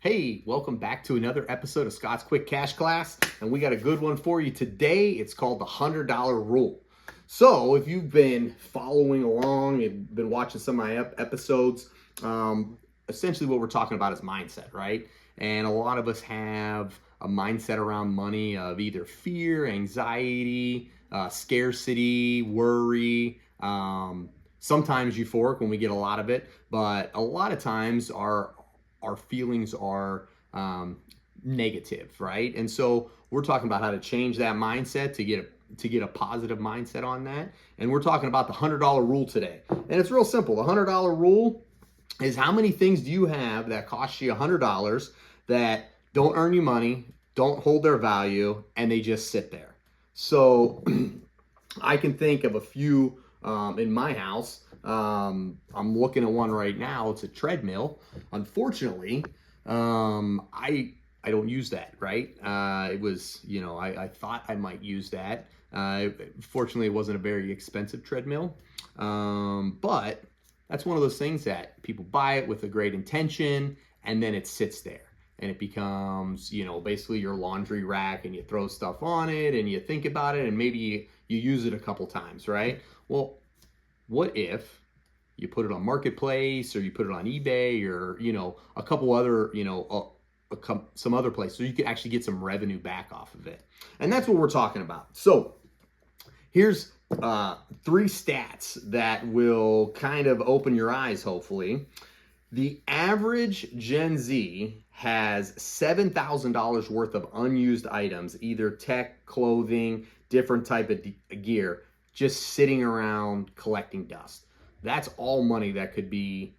Hey, welcome back to another episode of Scott's Quick Cash Class, and we got a good one for you today. It's called the $100 Rule. So if you've been following along and been watching some of my episodes, essentially what we're talking about is mindset, right? And a lot of us have a mindset around money of either fear, anxiety, scarcity, worry, sometimes euphoric when we get a lot of it, but a lot of times our feelings are negative, right? And so we're talking about how to change that mindset to get a positive mindset on that. And we're talking about the $100 rule today. And it's real simple. The $100 rule is how many things do you have that cost you $100 that don't earn you money, don't hold their value, and they just sit there. So I can think of a few in my house. I'm looking at one right now. It's a treadmill. Unfortunately, I don't use that, right? It was, I thought I might use that. Fortunately, it wasn't a very expensive treadmill. But that's one of those things that people buy it with a great intention, and then it sits there. And it becomes, basically your laundry rack, and you throw stuff on it and you think about it, and maybe you use it a couple times, right? Well, what if you put it on Marketplace, or you put it on eBay, or, a couple other, some other places, so you could actually get some revenue back off of it. And that's what we're talking about. So here's 3 stats that will kind of open your eyes, hopefully. The average Gen Z has $7,000 worth of unused items, either tech, clothing, different type of gear, just sitting around collecting dust. That's all money that could be,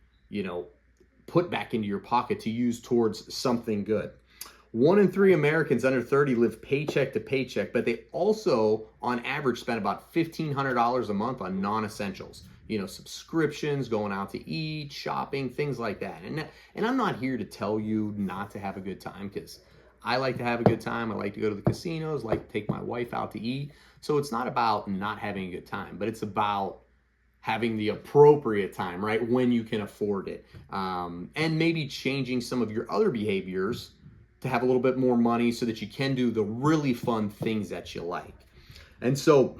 put back into your pocket to use towards something good. 1 in 3 Americans under 30 live paycheck to paycheck, but they also, on average, spend about $1,500 a month on non-essentials. Subscriptions, going out to eat, shopping, things like that. And I'm not here to tell you not to have a good time, because I like to have a good time. I like to go to the casinos, like to take my wife out to eat. So it's not about not having a good time, but it's about having the appropriate time, right? When you can afford it. And maybe changing some of your other behaviors to have a little bit more money so that you can do the really fun things that you like. And so,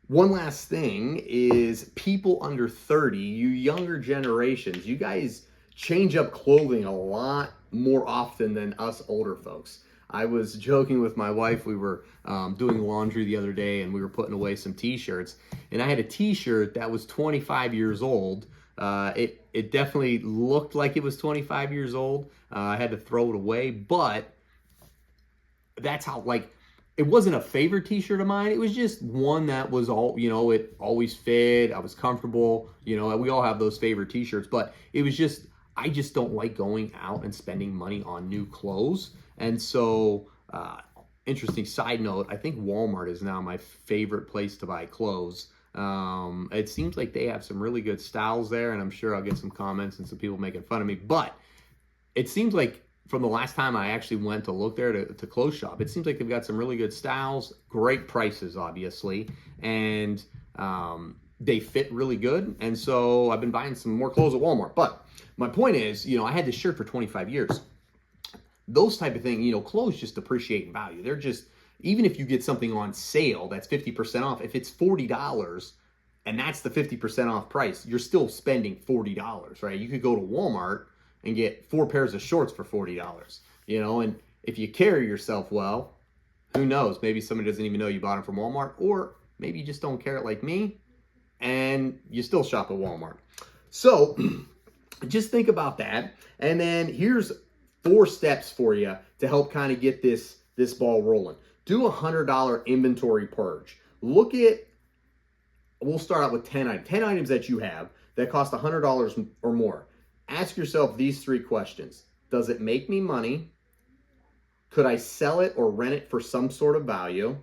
one last thing is people under 30, you younger generations, you guys change up clothing a lot more often than us older folks. I was joking with my wife. We were doing laundry the other day, and we were putting away some t-shirts, and I had a t-shirt that was 25 years old. It definitely looked like it was 25 years old. I had to throw it away, but that's how, it wasn't a favorite t-shirt of mine. It was just one that was all, it always fit. I was comfortable. We all have those favorite t-shirts, but it was just, I just don't like going out and spending money on new clothes. And so, interesting side note, I think Walmart is now my favorite place to buy clothes. It seems like they have some really good styles there, and I'm sure I'll get some comments and some people making fun of me, but it seems like from the last time I actually went to look there to clothes shop, it seems like they've got some really good styles, great prices, obviously, and they fit really good. And so I've been buying some more clothes at Walmart. But my point is, I had this shirt for 25 years. Those type of things, clothes just appreciate in value. They're just, even if you get something on sale that's 50% off, if it's $40 and that's the 50% off price, you're still spending $40, right? You could go to Walmart and get 4 pairs of shorts for $40, and if you carry yourself well, who knows? Maybe somebody doesn't even know you bought them from Walmart, or maybe you just don't care it like me, and you still shop at Walmart. So just think about that. And then here's 4 steps for you to help kind of get this ball rolling. Do a $100 inventory purge. We'll start out with 10 items that you have that cost $100 or more. Ask yourself these 3 questions. Does it make me money? Could I sell it or rent it for some sort of value?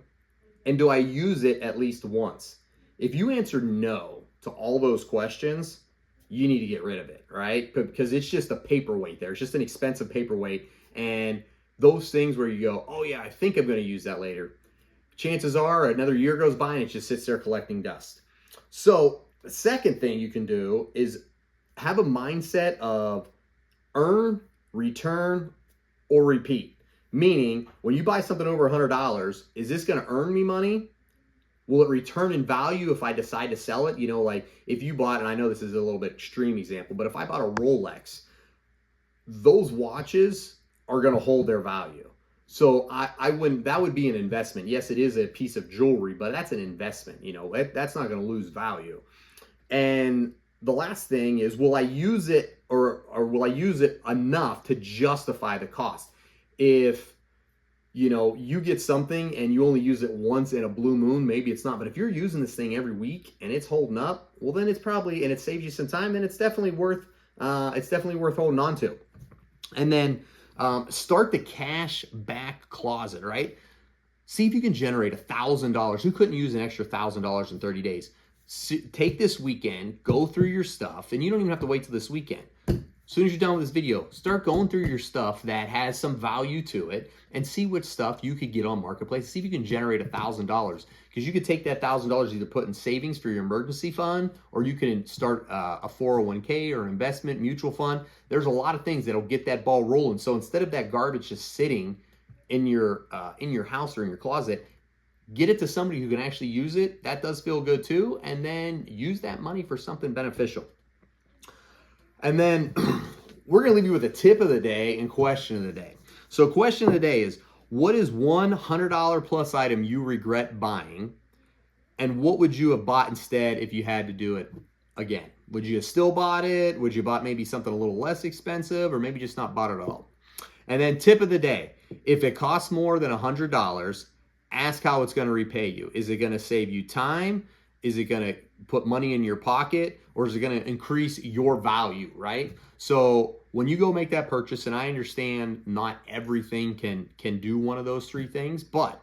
And do I use it at least once? If you answer no to all those questions, you need to get rid of it, right? Because it's just a paperweight there. It's just an expensive paperweight. And those things where you go, oh yeah, I think I'm going to use that later. Chances are another year goes by and it just sits there collecting dust. So the second thing you can do is have a mindset of earn, return, or repeat. Meaning, when you buy something over $100, is this going to earn me money? Will it return in value if I decide to sell it? You know, like if you bought, and I know this is a little bit extreme example, but if I bought a Rolex, those watches are going to hold their value. So I wouldn't, that would be an investment. Yes, it is a piece of jewelry, but that's an investment. You know, that's not going to lose value. And the last thing is, will I use it or will I use it enough to justify the cost? If, you know, you get something and you only use it once in a blue moon, maybe it's not. But if you're using this thing every week and it's holding up, well, then it's probably, and it saves you some time, and it's definitely worth holding on to. And then start the cash back closet, right? See if you can generate $1,000. Who couldn't use an extra $1,000 in 30 days? Take this weekend, go through your stuff, and you don't even have to wait till this weekend. As soon as you're done with this video, start going through your stuff that has some value to it and see what stuff you could get on Marketplace. See if you can generate $1,000, because you could take that $1,000, either put in savings for your emergency fund, or you can start a 401k or investment mutual fund. There's a lot of things that'll get that ball rolling. So instead of that garbage just sitting in your house or in your closet, get it to somebody who can actually use it. That does feel good too. And then use that money for something beneficial. And then we're going to leave you with a tip of the day and question of the day. So question of the day is, what is one $100 plus item you regret buying? And what would you have bought instead if you had to do it again? Would you have still bought it? Would you bought maybe something a little less expensive, or maybe just not bought it at all? And then tip of the day, if it costs more than $100, ask how it's going to repay you. Is it going to save you time? Is it going to put money in your pocket, or is it going to increase your value, right? So when you go make that purchase, and I understand not everything can do one of those three things, but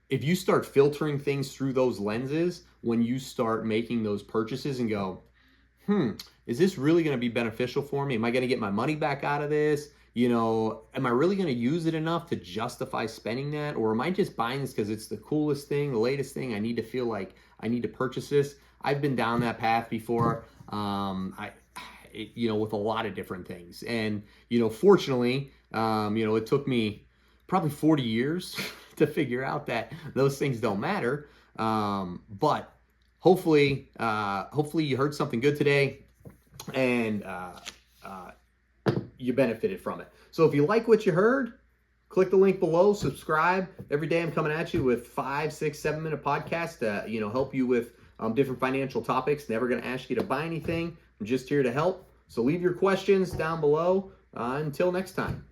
if you start filtering things through those lenses, when you start making those purchases and go, is this really going to be beneficial for me? Am I going to get my money back out of this? You know, am I really going to use it enough to justify spending that? Or am I just buying this because it's the coolest thing, the latest thing? I need to feel like I need to purchase this. I've been down that path before, with a lot of different things. And, fortunately, it took me probably 40 years to figure out that those things don't matter. But hopefully you heard something good today, and you benefited from it. So if you like what you heard, click the link below, subscribe. Every day I'm coming at you with 5, 6, 7 minute podcasts to, help you with different financial topics. Never going to ask you to buy anything. I'm just here to help. So leave your questions down below. Until next time.